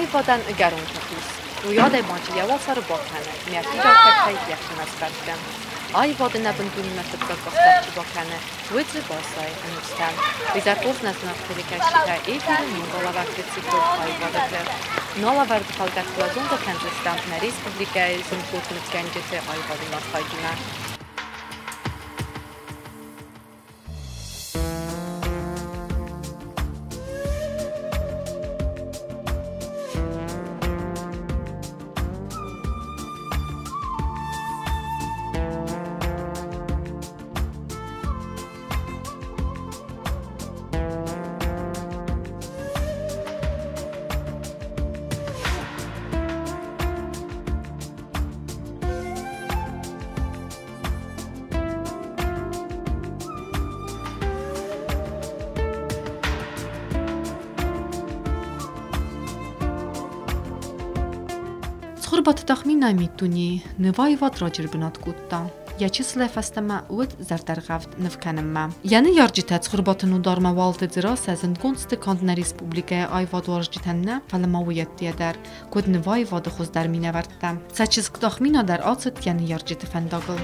Այվոդան գարուն կտուս, ու յոդ է բանջի յավասարը բոքանը, միակի գարտակտայ յախնաց կարգան։ Այվոդն աբնդուն մետպկա կողտակի բոքանը, վիծի բոսայ ընուստան, վիզարկոս նասնախտերի կաշիկա էգիրը նուգոլավակրիցի կող այվոդը նոլավարդ կալկատվազուն կքանձստան նարիս պուբլիկայի զնկուտ մծկանջեցե այվոդի մասխայգինա։ Схурбат тахмина митуни, неваева троджер бнат кутта. Я числе фастама уд зартаргавт невканемма. Яны ярджитат схурбатын ударма валты дзирас азын гонсты кантна республикая айвад варжитанна фаламауият тиядар. Куд неваева дохуз дар минавартта. Сачизк тахмина дар ацет яны ярджит фандагл.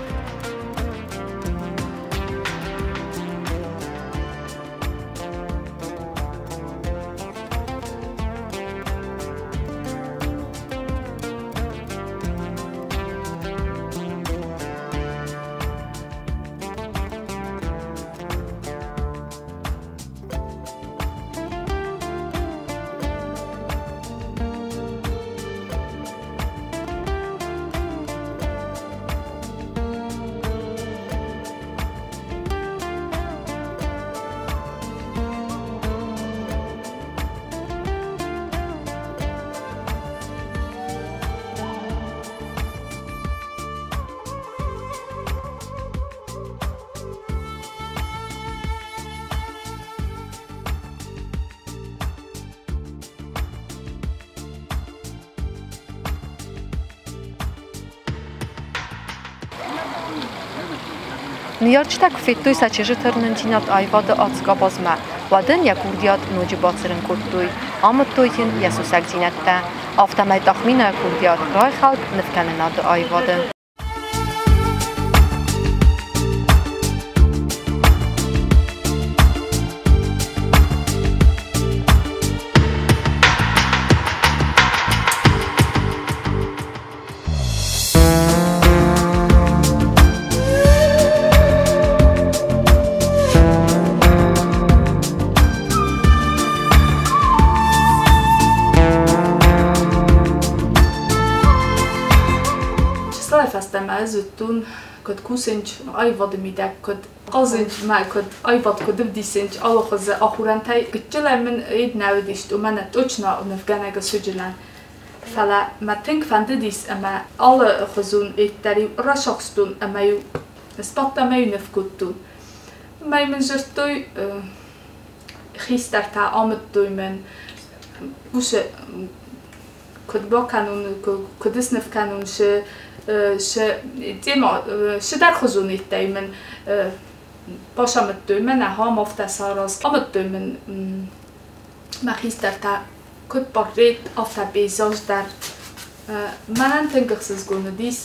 Նիարջտակ ֆիտույ սաչեժթրննջինատ այվադը ածկաբազմա, վադն յակուրդիատ նոջի բացրն կուրդույ, ամըտույհին յասուսակ ձինատտա, ավտամայ տախմինա յակուրդիատ ռայ խալկ նվկանենադը այվադը։ Zutun kod kusenç ayvadı midak kod qazınç ma kod ayvad kod disenç alxaza axurantay gitçelemin ed navdişt umana toçna nefganaga sujilan fala ma think fandidis ama alle khuzun ettari rashaxstun ama yu spatta ma nefkutun ma men zertoy xistarta amtdoymen buse kod bakanun kodis nefkanun she شدر خزونی دایمن باشم دومن هم افت ساراز آب دومن مخیستر تا کد باقید افت بیزاج در منن تنگخسز گونه دیس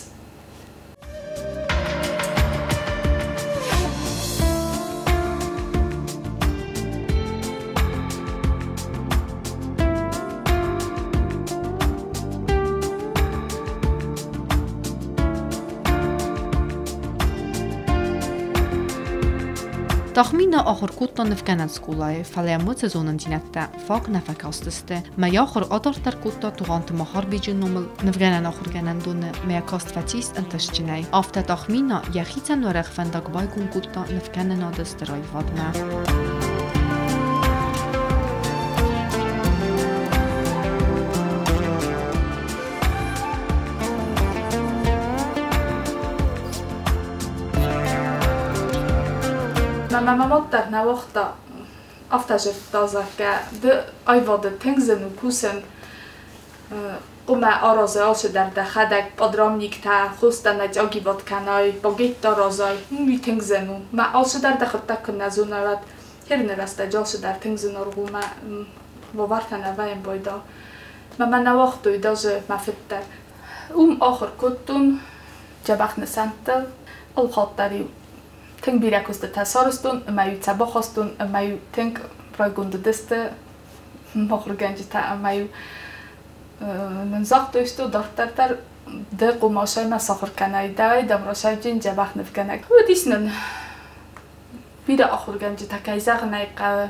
Тахмина ахор кутта невканат скулай, фалямот сезонын динатта, фак нафакастысты. Ма ахор адартар кутта туганты махар биджин номл невганан ахор ганандуны, ма каст фатис анташчинай. Афта тахмина яхицан варах фандагбай кун кутта невканан адыстырай вадма. Mamamottar na vaqta aftajir tazaka de ayvada tengzen u kusen قم آرازه آش در دخدک پادرام نیکتا خوستن اجاگی باد کنای باگیت دارازای میتینگ زنو ما آش در دخدک کنزون نرد هر نرسته جاش در تینگ زنو رو ما باورتن اویم بایدا ما من وقتوی داجه مفتر آخر کتون جبخ نسنتل الخاطری تنگ بیرکوست تسارستون مایو تباخستون مایو تنگ برای گنده دسته مخور گنجی تا مایو نزاق دوستو دارتر ده قماشای ما سافر کنای دای دمراشای جین جبخ نفکنک و دیسنن بیره آخر گنجی تا کایزاق نایقا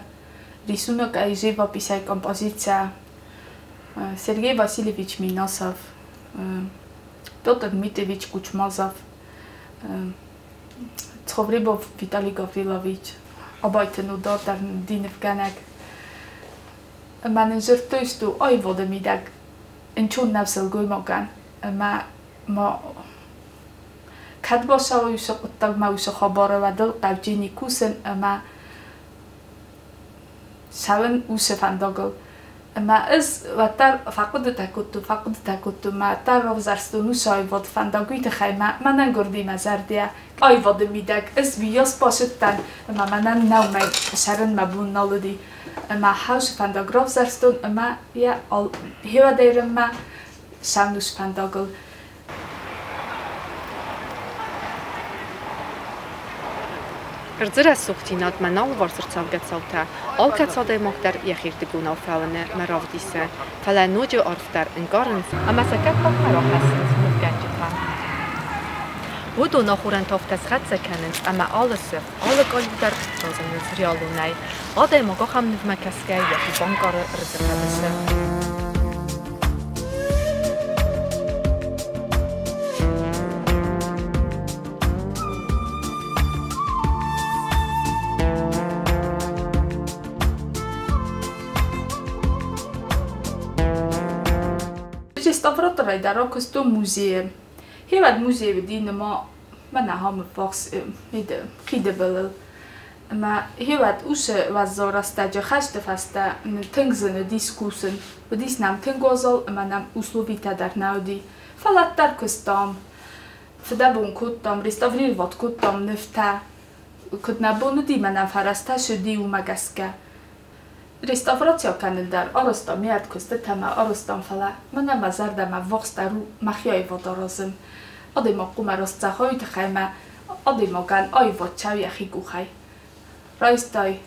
rysunek a живопись и композиция Сергей Васильевич Минасов, Петр Дмитриевич Кучмазов, Цховрибов Виталий Гаврилович, arbeiten nu dort daar dienen kennen. Men zegt thuis toe, oi wat de middag, en toen naar zal gaan, maar kadbos zou je zo tak maar zo gebaren wat dat Eugenie Kusen, maar saben usse van dogel. Maar is wat daar fakut takutu, maar daar rozarstu nu zou wat van dogui te gaan, maar dan gordi mazardia. Oi wat de middag is bios paset dan, maar dan nou mijn seren mabun naludi. Maar huis van de rozarstu, maar ja al heel deren maar saundus van dogel. Արձրես սուղտինատ մնալ վարսրցավ գծալթա, ալկացադե մողտար եխիրդի գունավրավնը մրավդիսը, թալա նոջը արվտար ընկարնց, ամասակատ պակմարող հասնց մուղգանջիթա։ Հուդու նախուրան թովտես խացը կեննց, ամա ալսը, ալը կալուդար ռոզնից ռիալունայ, ադե մոգող համնիվ մակասկայ եխի բանկարը ռզրկավսը։ Stavrotovej darokosto muzeum. Hevad muzeum dine ma na ham vaks gidebel. Ma hevad use was zorasta je haste fasta tengzene diskusen. We dis nam tengozal ma nam uslovita dar naudi. Falat dar kostam. Fdabun kutam restavril wat kutam nefta. Kut na bonudi ma nam farasta shdi u magaska. Restauracja kanildar arostam miat kostetama arostam fala mana mazarda ma voxtaru machiai vodorozem odemo kumarosta hoyt khayma odemo gan ay vochaw yahi guhay raistay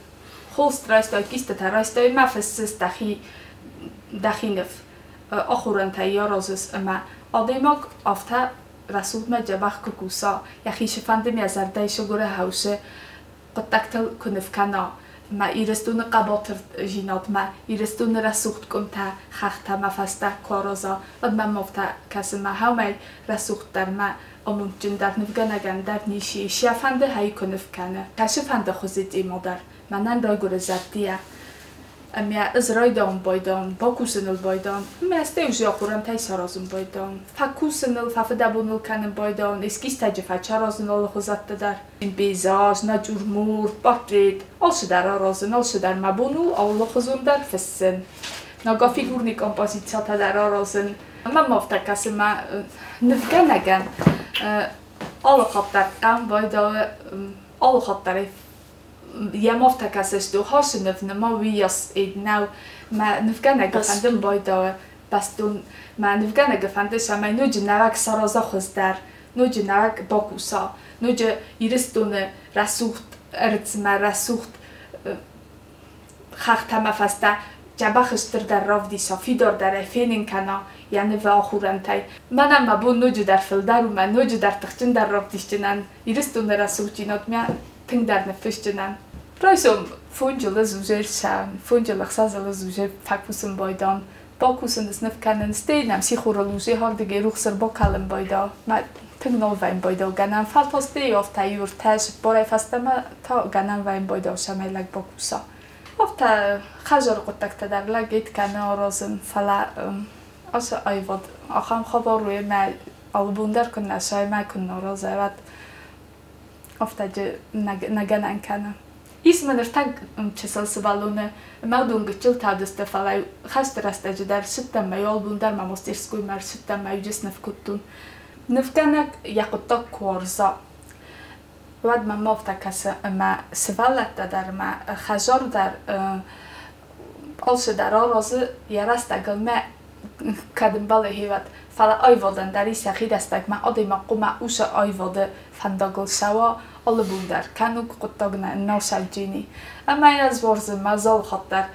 holst raistay kisteta raistay mafesses dahinef akhuran tayyarozes ama odemo afta rasul ma jabakh kusa yahi shfande mi azarday shogore hause kontaktel kunefkana ما ایرستون قباطر جینات ما ایرستون رسوخت کنتا خختا ما فسته کارازا و ما مفته کسی ما همه رسوخت در ما امونجن در نفگنگن در نیشی شفنده هایی کنفکنه کشفنده خوزید ایمادر منن رای گره زردیه امیا از رای دام بایدان با کوسنل بایدان امیا استیوژی آخورن تای سارازون بایدان فا کوسنل فا فدبونل کنن بایدان اسکیست تجفه چرازنال خوزد در این بیزاج نجور مور باترید آلشه در آرازن آلشه در مبونو آلا خوزون در فسن ناگا فیگورنی کمپازیتیات در آرازن اما مافته کسی ما نفگه نگن آلا خواب در قم بایدان آلا خواب در ja mofta kasest du hasenöv na ma vias now ma nufgana gafandem boyda bastun ma nufgana gafande sa ma nuj navak saraza khozdar nuj navak bakusa nuj iristune rasucht ertsma rasucht khachtama fasta jabachster dar ravdi safidor dar efenin kana yani va akhurantay manam ma bu nuj dar fildar ma nuj dar takhtin dar ravdishtinan iristune rasuchinot ma ting dar nefishtinan Proisom funjele zuzer san, funjele xazele zuzer fakpusun boydan, bakusun is nef kanen steenam sichuroluzi hardige ruxer bokalem boyda, ma tignol vain boyda ganan faltos de of ta yur tas boray fastama ta ganan vain boyda shamelag bakusa. Ofta xajar qotakta dar lagit kana rozun fala asa ayvad axam khabaruye ma albundar kunna shayma kunna rozavat ofta je naganan kana İsmen ertag çeselsi balone mevdun gıçıl tadiste falay xastrastacı der sütten ma yol bundar ma mostirskuy mer sütten ma yüces nefkuttun nefkanak yakuttak korza vad ma mofta kasa ma svallatta der ma xajar der alsı der arazı yarasta gelme kadın balı hevat fala ayvadan dari sahi destek ma adema quma usha ayvadı fandagıl şava alı buldar kanuk qottagna nasajini ama yaz varzı mazal xatlar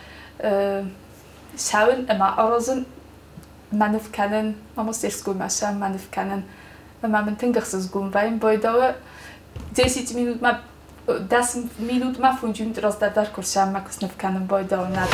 şavın ama arazın manif kanen ama sersko masha manif kanen ama من تنقص قوم باين بايداوه 10 minut ma 10 minut ma funjum teraz dar kursa ma kusnif kanen بايداوه nad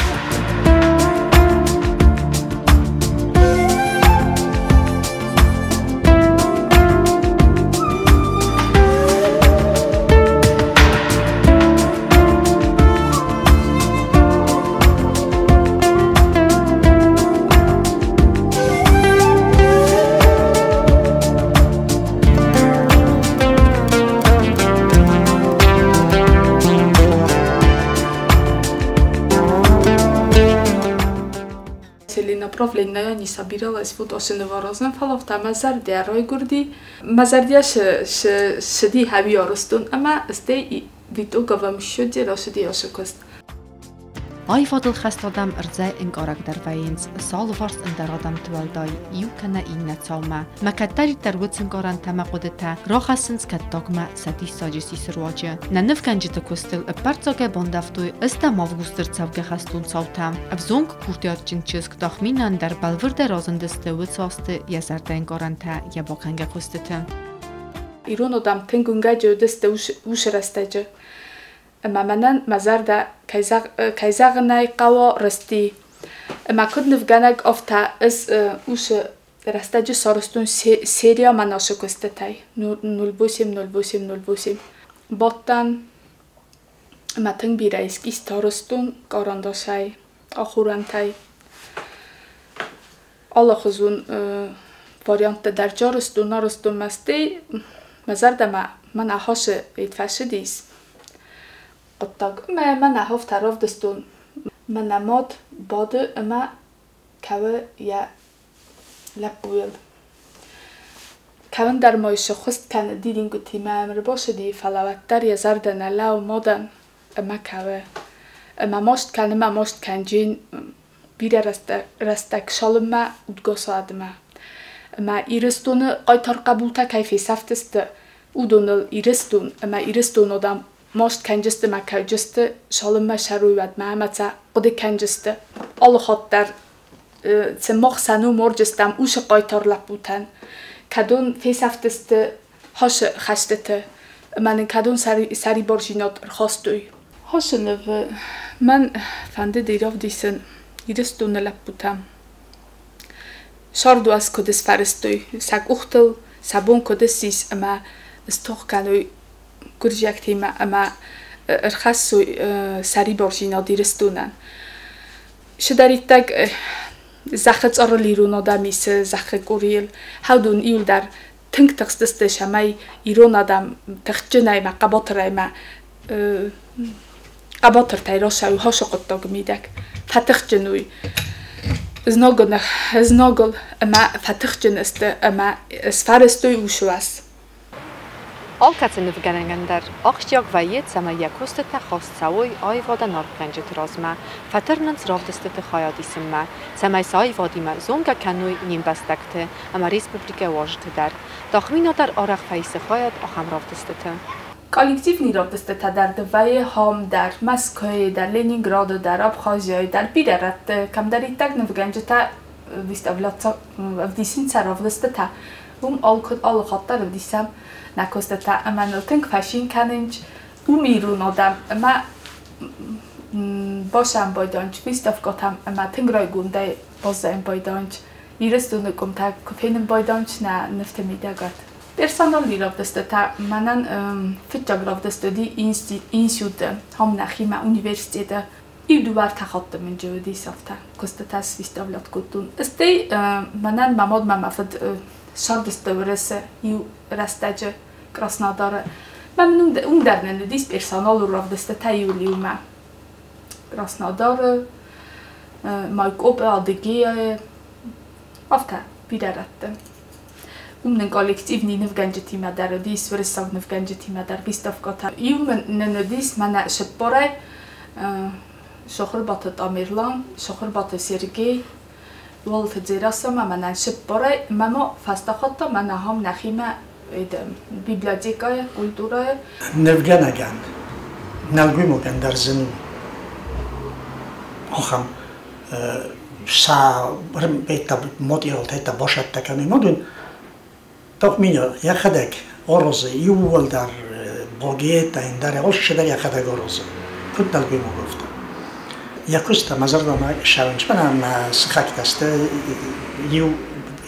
направление не собиралась вот осеноворозным фалофта мазардия ройгурди мазардия шди хавиорустун ама сте витоговам шуди рашди ашкост Այվադլ խստադամ ըրձե ընկարակ դարվայինց, սալվարս ընդարադամ տվալդայ, իու կնա իննացավմա, մակատարի տարգուց ընկարան թամակոդետա, ռոխասնց կատտոգմա սատի սաջիսի սրուաջը, նանև կանջիտը կոստել ըպարծոգե բոնդավտույ, ըստա մավգուստր ծավգե խաստուն ծավտա, ավզոնք կուրտյար ճնչսկ տախմինան դար բալվրդե ռոզնդստը վծաստը յասարտա ընկարան թա յաբոքանգե խոստըթը Իրոնոդամ թենգունգա ջոդստը ուշրաստեջը Մամանան մազարդա կայզաղնայ qavo rasti ma kudnıv ganak ofta is uşı rastacı sorustun seriya manaşı kostetay 08 bottan matın bir eski sorustun qarandaşay axurantay Allah'ın variantı dercarustun narustun masti mazarda mana haşı itfaşidis قطق ما من هف طرف دستون من ماد باد اما كوا يا لبويل كون در مایش خست کنه دیدین گوتی ما امر باشه دی فلاوت در یه زردن لاو مادن اما کوا اما ماشت کنه ما ماشت کنجین بیره رستک شالم ما ادگاس آدمه اما ایرستون قایتار قبول تا کیفی سفتست اودونل ایرستون اما ایرستون آدم Most kenciste ma kajiste şalım ma şeruyat ma mata qodi kenciste Allah xattar semach sanu morgistam uş qaytarlap butan kadon fesaftiste haş xastete man kadon sari borjinot xastoy haşnev man fande dirav disen iristunelap butam şarduas kodis faristoy sak uxtel sabon kodesis ama stoxkanoy Kurjaktima ama rxasu sari borjina diristunan. Shdaritag zakhats arlirun adamis zakhek uril haudun ildar tinktaxtste shamay iron adam takhjnay ma qabatray ma qabatr tayrasha hashqottog midak fatakhjnuy znogol ama fatakhjnest ama sfaristoy ushwas Alkaceny w Ganengender, ochciok wajet sama jakoste ta host cały oj woda norpędzie trozma, faternans rovdeste te chojadisma, sama saj wodima zunga kanuj nimbastakte, ama republikę łożty dar, doch mino dar orach fejse chojad ocham rovdeste te. Kolektywni rovdeste ta dar dwaje hom dar, Moskwy dar, Leningradu dar, Abchazji dar, Biderat, kam dar i tak w Gandzie ta wystawlaca w disinca rovdeste ta, alkottar w disam, nakostata amanul tink fashin kanench umirun odam ama bosham boydonch vistafkotam ama tingroy gunday bozaim boydonch irestunikum ta kofenim boydonch na neftemidagat personal lirovdestata manan fitjagrovdestudi institut hamna khima universitete iduvar takhattım injodi safta kostatas vistavlat kutun stay manan mamod mamafad şardestvrese yu rastacı Krasnodara. Mam undernen dis personal rovdeste tajulima. Krasnodara Mike op ADG ofta biderette. Den kollektivni w Gandzie madar dis wyrysał w Gandzie madar bistawkota. Jumen dis mana szepore Shokhurbatı Tamirlan, Shokhurbatı Sergey والت زيراسة ما من شبرة ما فاستخطة ما نهم نخيمة بيبليوتيكا كولتورا نفجنا جان نلقيمو كان درزنو أخم سا بيتا موديل تيتا باشد تكاني مدن تخمينه يخدك أرز يوول در باقيتا إن در أوش در يخدك أرز كنت نلقيمو گفت يكوستا مزرنا ما شاونش منا سخاك دسته يو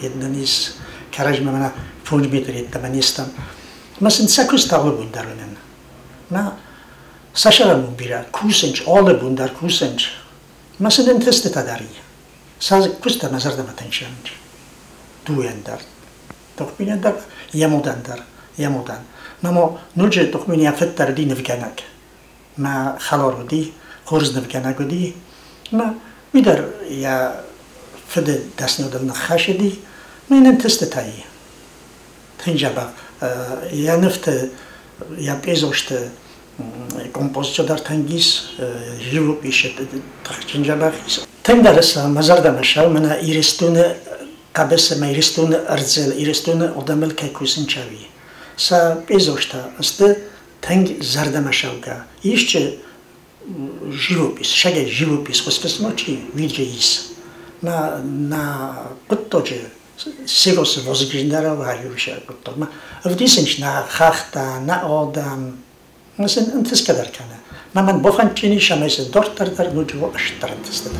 يدنيس كراج منا 5 متر يتمنيستم مثلا سكوستا أول درونن ما ساشرمون بيرا كوسنج أول در كوسنج مثلا تست تداري ساز كوستا مزرنا ما تنشانج دو يندر تخمين يندر يمودن در يمودن نما نوجه تخمين يفتر دي نفجانك ما خلارو دي خورز نفجانك دي ما ميدر يا فد دست نودل نخاش دي مين تست تاي تنجبا يا نفت يا بيزوشت كومبوزيشن در تنگیس جیو پیشت تنجبا تندرس مزرد مشاو منا ایرستون قبس ما ایرستون ارزل ایرستون ادمل که کوسن چاوی سا بيزوشت است تنگ زرد مشاوگا ایشچه живопис, шаге живопис, хоспесмочи виджеис. На куттоже сега се возгиндара ваюша кутто. Ма вдисенч на хахта, на одам. Масен антес кадаркана. Маман бофанчини шамесе дортардар нуджо аштарантестада.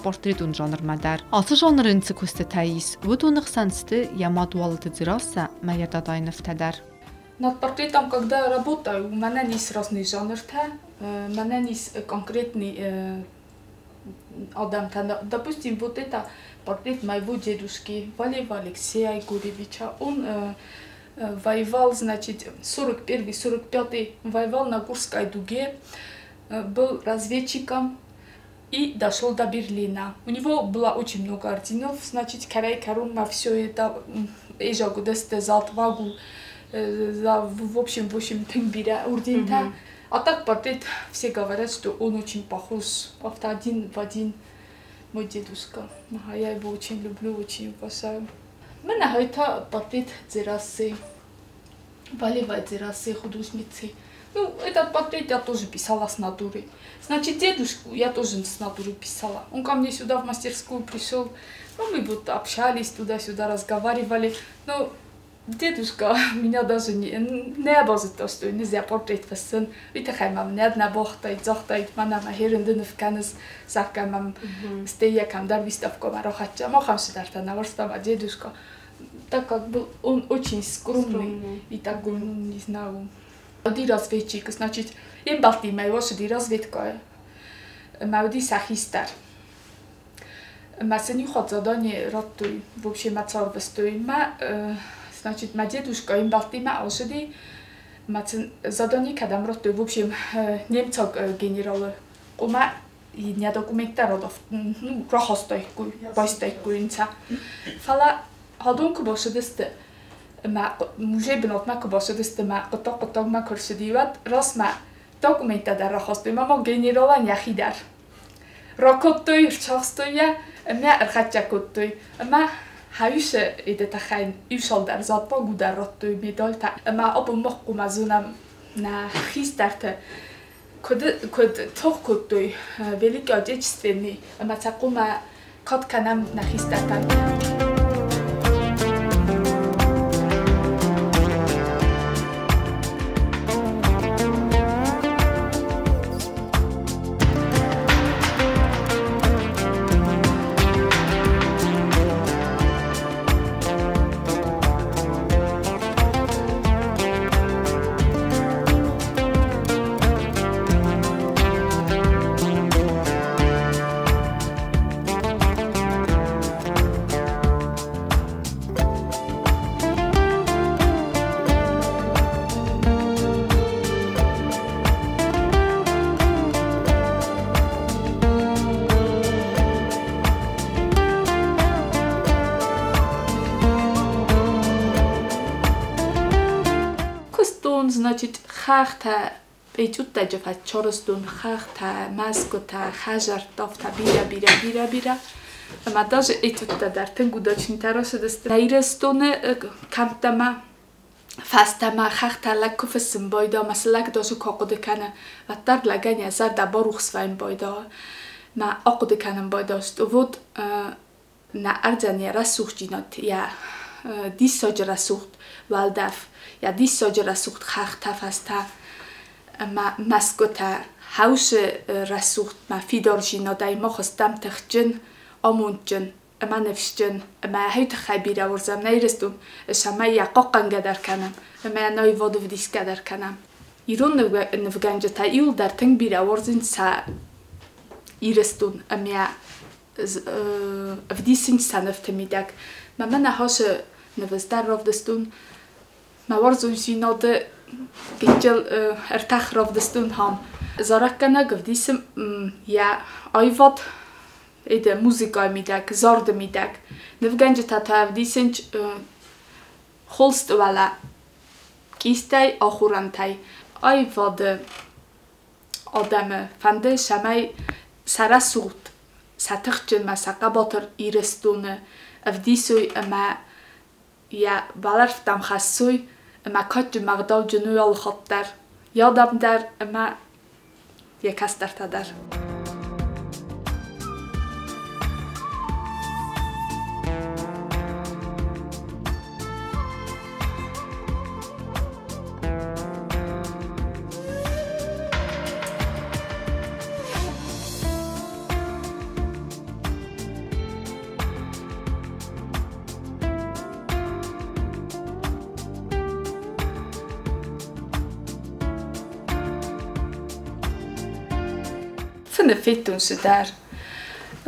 Portretun жанр мадар. Асы жанрын цикусты таис. Вудуных сансты ямадуалты дзираса маядадайнывтадар. Над портретом, когда работаю, у меня есть разные жанры, у меня есть конкретный адам. Допустим, вот это портрет моего дедушки Валева Алексея Гуревича. Он воевал, значит, 41-45 воевал на Курской дуге, был разведчиком и дошел до Берлина. У него было очень много орденов, значит, Карай Карун на все это, Эжагу Десте, за отвагу, в общем, Тымбиря, орден-то. А так портрет, все говорят, что он очень похож, один в один мой дедушка. Я его очень люблю, очень уважаю. У меня это портрет Дзерасы, Валева Дзерасы, художницы. Ну, этот портрет я тоже писала с натуры. Значит, дедушку я тоже с натуры писала. Он ко мне сюда в мастерскую пришел. Ну, мы вот общались туда-сюда, разговаривали. Но дедушка меня даже не обозит то, что нельзя портрет писать. Ведь я мам не одна бохтает, захтает, мана махеренден в канес, сака мам стея камдар выставку марохача. Махам сюда-то наворстала дедушка. Так как был он очень скромный и такой, не знаю. Ди разведчик, значит, им Балтии моего ди разведка, моudi сахистар. Масени ход задание ротуй, в общем, мацар вестуй. Значит, ма дедушка им Балтии ма алшеди, мацен задание кадам ротуй, в общем, немцог генералы. Ума и не документародов, ну, рахостойку, бойстойку инца. Фала hadonku boşediste. ما موجه بنات ما كباشه دست ما قطع ما کرشدیوت راست ما دکومنت در راخسته ما گنرالان یخی در راکوتوی شخصتویه ما ارخچکوتوی ما هایش ایده تخین ایشال در زاد با گودر راتوی میدال تا ما آب مخکم ازونم نه خیس درت کد توخ کوتوی ولی که آجه چستنی ما تقوم کات کنم نخیس درتن خاخته ایجود تجفت چارستون خاخته مسکوته خجر تافته بیره اما داج ایجود در تنگو داچنی تراش دست ایرستون کمتما فستما خاخته لکوفسم بایدا مثلا داشو کاقود کنه و در لگنی ازر دبا روخسوین بایدا ما آقود کنم بایداشت ود نه ارزنی رسوخ جینات یا دیس ساج رسوخت والدف یا دیس ساج رسوخت خاخته فسته ما مسکوته هاوش رسوخت ما فیدار جینادای ما خستم تخجن آمون جن اما نفش جن اما هیت خیبیره ورزم نیرستون شما یا قاقن گدر کنم اما نای وادو ودیس گدر کنم ایرون نفگنجه تا ایول در تنگ بیره ورزین سا ایرستون اما ودیسین سنفت میدک ما من هاش نوزدر رفدستون ما ورزون جیناده گیجل ارتاخ رفدستون هم زارکنه گفدیسم یا آیواد ایده موزیکای میدک زارد میدک نفگنج تا ودیسنج خلست ولا کیستای آخورانتای آیواد آدم فنده شمای سر سوت ستخجن مساقه باتر ایرستونه افدیسوی اما یا بالرفتم خستوی اما کات مقدال جنوی الخط در یادم در اما یک هست در تدر فن فيتون شدار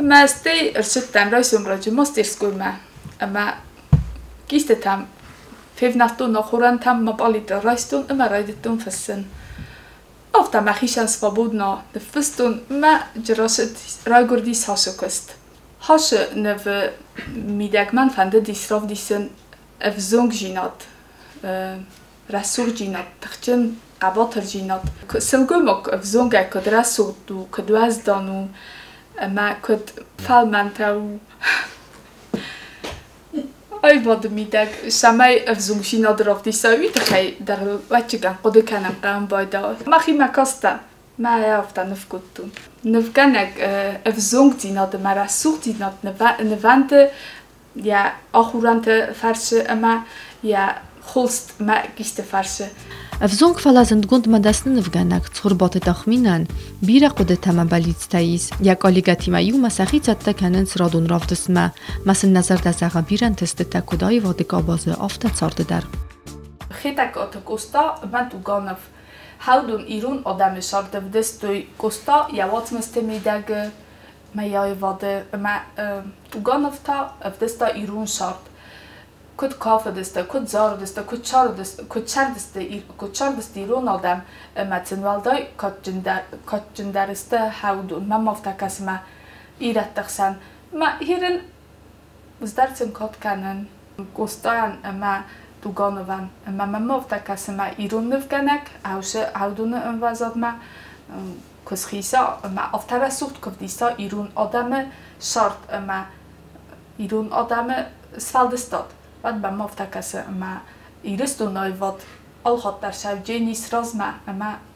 اما استي ارشدتم رايسون راجو ماستر سكول ما اما كيستتم فيفناتون نخوران تم مباليت رايستون اما رايدتون فسن افتا ما خيشان سفابودنا دفستون ما جراشت رايگور ديس هاشو كست هاش نف ميداك من فنده ديس راف ديسن افزونگ جينات رسول جينات تخجن قباطر جينات سلگومك افزونگه کد رسول دو کد وزدانو ما کد فالمنتو ای واد میدک شمای افزونگ جينات راف دیساوی تخی در وچگن قد کنم قام بایدا ما خی مکاستا ما یافتا نفکتون نفگنک افزونگ جينات ما رسول جينات نوانت یا آخورانت فرشه اما یا خلست ما گیست فرشه افزونگ فلازند گوند مدستن نفگنک صربات تخمینن بیره قد تمام بلیت تاییز یک آلیگتی مایو مسخی چطه کنن سرادون رافتسمه مثل نظر دزاقا بیرن تست تکودای وادک آبازه آفته چارده در خیتک آتا کستا من تو گانف هاودون ایرون آدم شارده ودستوی کستا یوات مسته میدگ ما یای واده ما تو گانف تا ودستا ایرون شارد کد کافه دسته، کد زار دسته، کد چار دسته ایرون آدم متن والدای کد جندرسته هاودون ما مفته کسی ما ایرت تخسن ما هیرن وزدرسن کد کنن گستاین ما دوگانوان ما مفته کسی ما ایرون نفگنک هاودون انوازاد ما کس خیسا ما افتره سوخت کفدیسا ایرون آدم شارت ما ایرون آدم سفالدستاد بعد با مفته کسی ما ایرستو نایواد آلخات در شب جینیس راز ما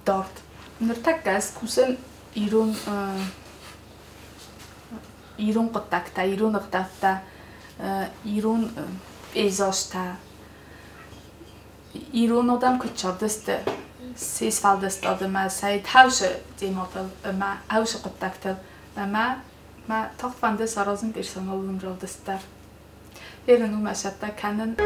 دارد نرتک از کسن ایرون قطکتا ایرون اقتفتا ایرون ایزاشتا ایرون آدم که چاردسته سیس فالدست آدم ساید هاوش دیماتل ما هاوش قطکتل ما تاق فنده سرازم پیرسانالون را دستر ایرانو مشهده کنن